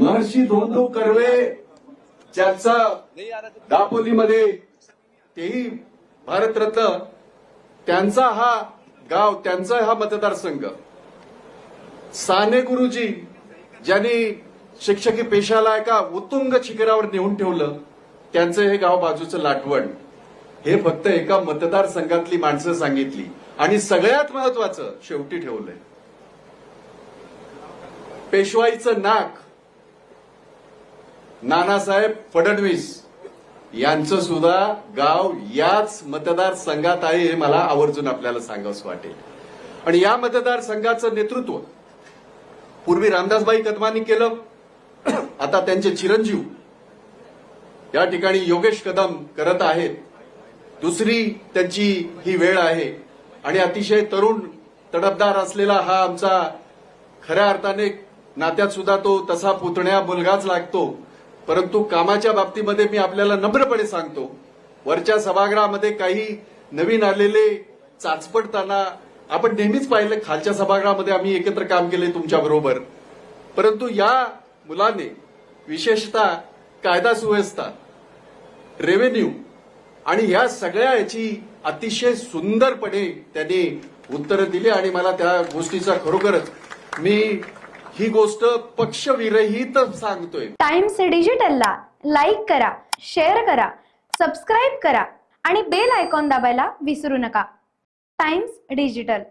महर्षी धोंडू कर्वे ज्याचा दापोलीमध्ये तेही भारतरत्न, त्यांचा हा गाव, त्यांचा हा मतदारसंघ. साने गुरुजी ज्यांनी शिक्षकी पेशाला एका उत्तुंग शिखरावर नेऊन ठेवलं, त्यांचं हे गाव बाजूचं लाटवण. हे फक्त एका मतदारसंघातली माणसं सांगितली. आणि सगळ्यात महत्वाचं शेवटी ठेवलंय, पेशवाईचं नाक नानासाहेब फडणवीस यांचं सुद्धा गाव याच मतदारसंघात आहे, हे मला आवर्जून आपल्याला सांगावंसं वाटेल. आणि या मतदारसंघाचं नेतृत्व पूर्वी रामदासबाई कदमांनी केलं, आता त्यांचे चिरंजीव या ठिकाणी योगेश कदम करत आहेत. दुसरी त्यांची ही वेळ आहे. आणि अतिशय तरुण तडफदार असलेला हा आमचा खऱ्या अर्थाने नात्यात सुद्धा तो तसा पुतण्या मुलगाच लागतो. परंतु कामाच्या बाबतीमध्ये मी आपल्याला नम्रपणे सांगतो, वरच्या सभागृहामध्ये काही नवीन आलेले चाचपडताना आपण नेहमीच पाहिलं. खालच्या सभागृहामध्ये आम्ही एकत्र काम केले तुमच्याबरोबर. परंतु या मुलाने विशेषतः कायदा सुव्यवस्था, रेव्हेन्यू आणि ह्या सगळ्या याची अतिशय सुंदरपणे त्यांनी उत्तरं दिली. आणि मला त्या गोष्टीचा खरोखरच मी ही गोष्ट पक्षविरहित सांगतोय. टाइम्स डिजिटलला लाईक करा, शेअर करा, सबस्क्राईब करा आणि बेल आयकॉन दाबायला विसरू नका. Times digital.